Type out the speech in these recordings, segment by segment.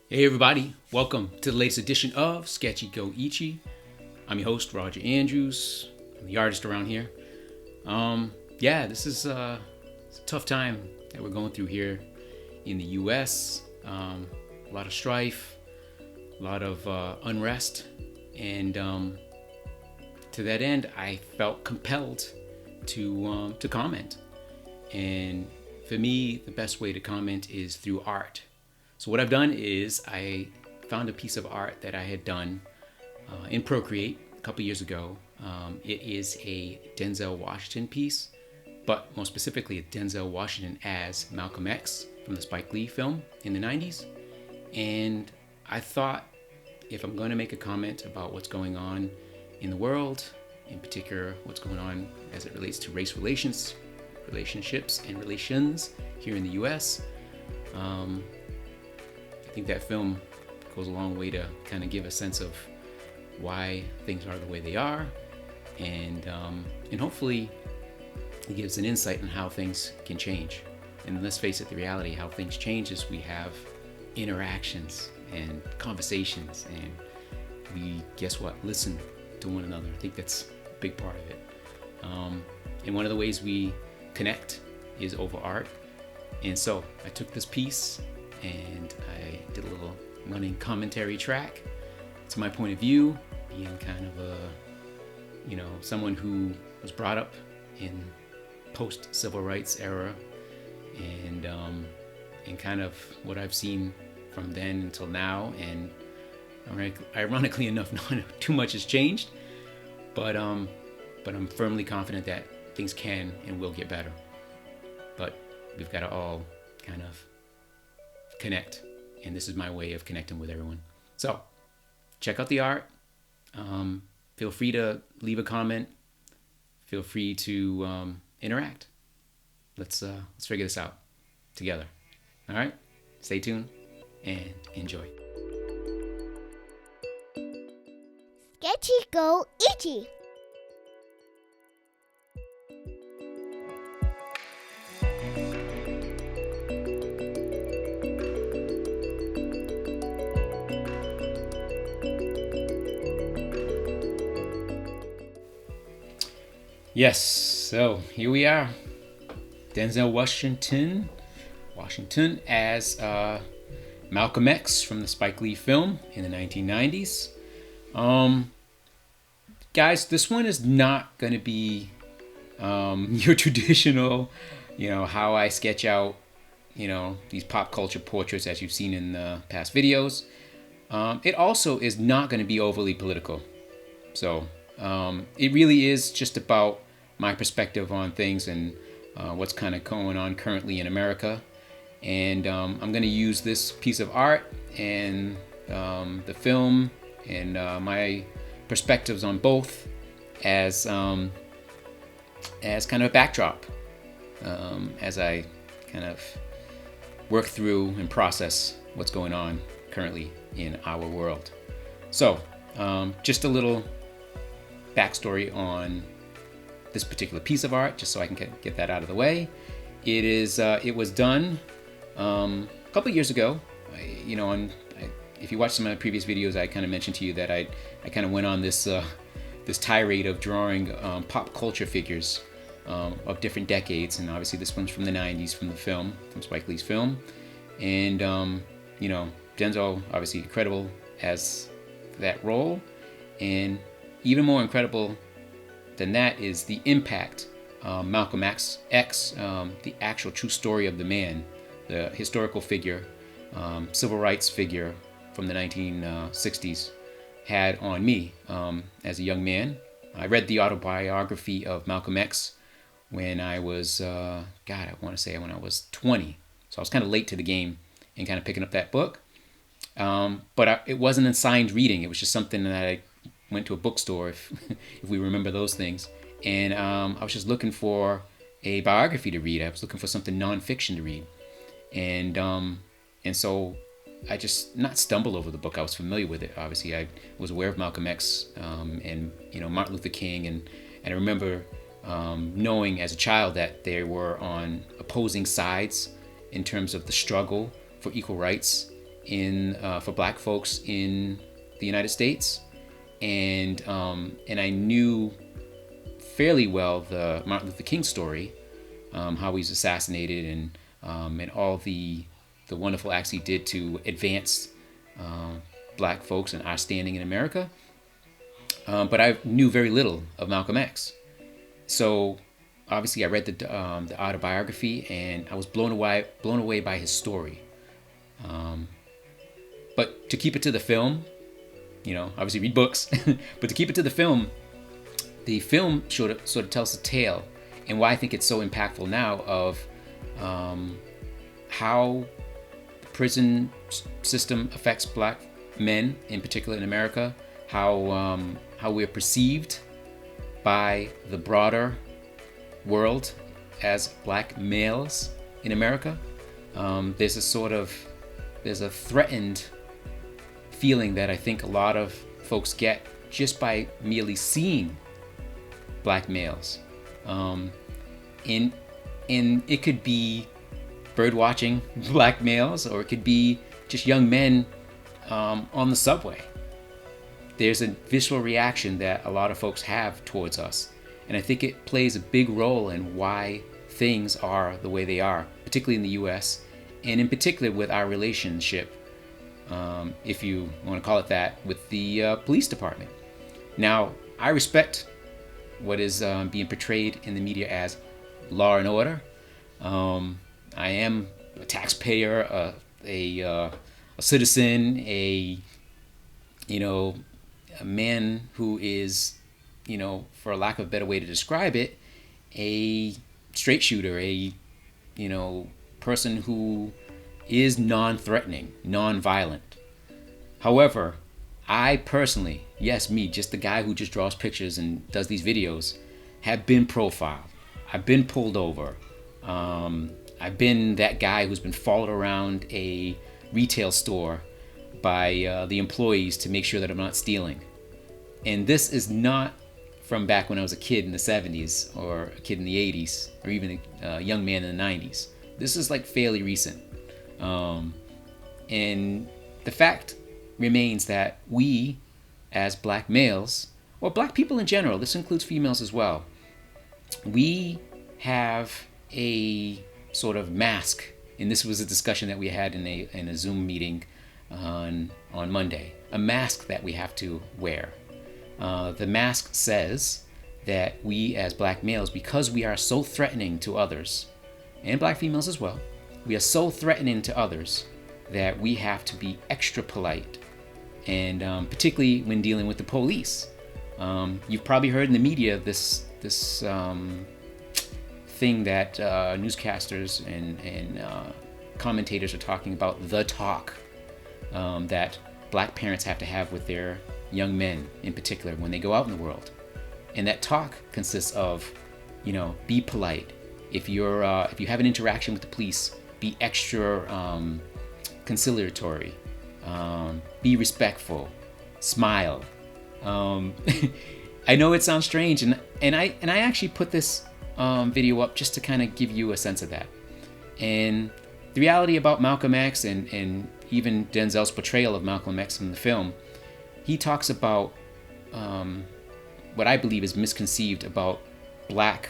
Hey everybody, welcome to the latest edition of Sketchy Go Ichi. I'm your host, Roger Andrews. I'm the artist around here. This is it's a tough time that we're going through here in the US. A lot of strife, a lot of unrest, and to that end, I felt compelled to comment. And for me, the best way to comment is through art. So what I've done is I found a piece of art that I had done in Procreate a couple years ago. It is a Denzel Washington piece, but more specifically, a Denzel Washington as Malcolm X from the Spike Lee film in the 90s. And I thought if I'm going to make a comment about what's going on in the world, in particular what's going on as it relates to race relationships and relations here in the US, I think that film goes a long way to kind of give a sense of why things are the way they are, and hopefully it gives an insight on how things can change. And let's face it, the reality how things change is we have interactions and conversations, and we listen to one another. I think that's a big part of it. And one of the ways we connect is over art. And so I took this piece and I did a little running commentary track to my point of view, being kind of someone who was brought up in post-civil rights era, and kind of what I've seen from then until now. And ironically enough, not too much has changed, but I'm firmly confident that things can and will get better. But we've got to all kind of connect, and this is my way of connecting with everyone. So check out the art. Feel free to leave a comment. Feel free to interact. Let's figure this out together. All right, stay tuned and enjoy. Sketchy Go Ichi. Yes, so here we are. Denzel Washington as Malcolm X from the Spike Lee film in the 1990s. Guys, this one is not going to be your traditional, how I sketch out, these pop culture portraits as you've seen in the past videos. It also is not going to be overly political. So it really is just about my perspective on things and what's kind of going on currently in America. And I'm going to use this piece of art and the film and my perspectives on both as kind of a backdrop as I kind of work through and process what's going on currently in our world. So just a little backstory on this particular piece of art, just so I can get that out of the way. It was done a couple years ago. If you watch some of my previous videos, I kind of mentioned to you that I kind of went on this tirade of drawing pop culture figures of different decades, and obviously this one's from the 90s, from Spike Lee's film. And Denzel, obviously incredible as that role, and even more incredible than that is the impact Malcolm X, the actual true story of the man, the historical figure, civil rights figure from the 1960s, had on me as a young man. I read the autobiography of Malcolm X when I was, I want to say when I was 20. So I was kind of late to the game in kind of picking up that book. But it wasn't a signed reading. It was just something that I went to a bookstore, if we remember those things. And I was just looking for a biography to read. I was looking for something nonfiction to read. And so I just not stumbled over the book. I was familiar with it. Obviously, I was aware of Malcolm X and Martin Luther King. And I remember knowing as a child that they were on opposing sides in terms of the struggle for equal rights in for Black folks in the United States, and I knew fairly well the Martin Luther King story, how he was assassinated, and all the wonderful acts he did to advance Black folks and our standing in America. But I knew very little of Malcolm X. So obviously I read the autobiography, and I was blown away by his story. But to keep it to the film, obviously read books, but to keep it to the film sort of tells the tale, and why I think it's so impactful now, of how the prison system affects Black men, in particular in America, how we're perceived by the broader world as Black males in America. There's a threatened feeling that I think a lot of folks get just by merely seeing Black males. And it could be bird watching Black males, or it could be just young men on the subway. There's a visceral reaction that a lot of folks have towards us. And I think it plays a big role in why things are the way they are, particularly in the US, and in particular with our relationship, if you want to call it that, with the police department. Now, I respect what is being portrayed in the media as law and order. I am a taxpayer, a citizen, a man who is, for lack of a better way to describe it, a straight shooter, a person who is non-threatening, non-violent. However, I personally, yes, me, just the guy who just draws pictures and does these videos, have been profiled. I've been pulled over. I've been that guy who's been followed around a retail store by the employees to make sure that I'm not stealing. And this is not from back when I was a kid in the 70s, or a kid in the 80s, or even a young man in the 90s. This is like fairly recent. And the fact remains that we, as Black males, or Black people in general, this includes females as well, we have a sort of mask, and this was a discussion that we had in a Zoom meeting on Monday, a mask that we have to wear. The mask says that we as Black males, because we are so threatening to others, and Black females as well, we are so threatening to others that we have to be extra polite, and particularly when dealing with the police. You've probably heard in the media this thing that newscasters and commentators are talking about, the talk that Black parents have to have with their young men, in particular, when they go out in the world. And that talk consists of, be polite. If you have an interaction with the police, be extra conciliatory. Be respectful. Smile. I know it sounds strange, and I actually put this video up just to kind of give you a sense of that. And the reality about Malcolm X, and even Denzel's portrayal of Malcolm X in the film, he talks about what I believe is misconceived about Black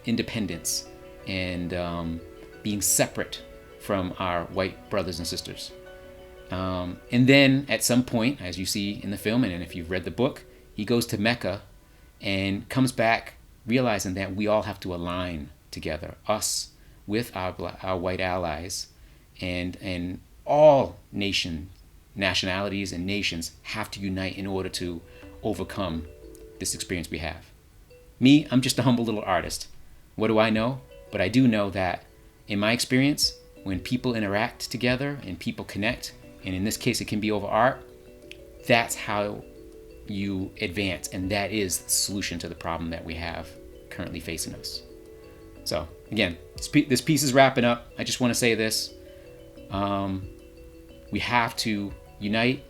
independence and being separate from our white brothers and sisters. And then at some point, as you see in the film, and if you've read the book, he goes to Mecca and comes back realizing that we all have to align together, us with our white allies, and all nationalities and nations have to unite in order to overcome this experience we have. Me, I'm just a humble little artist. What do I know? But I do know that in my experience, when people interact together and people connect, and in this case it can be over art, that's how you advance, and that is the solution to the problem that we have currently facing us. So again, this piece is wrapping up. I just want to say this. We have to unite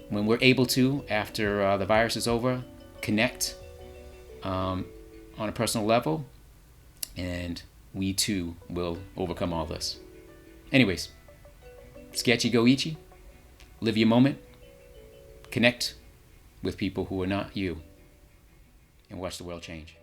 when we're able to, after the virus is over, connect on a personal level, and we too will overcome all this. Anyways, Sketchy Go Ichi. Live your moment. Connect with people who are not you. And watch the world change.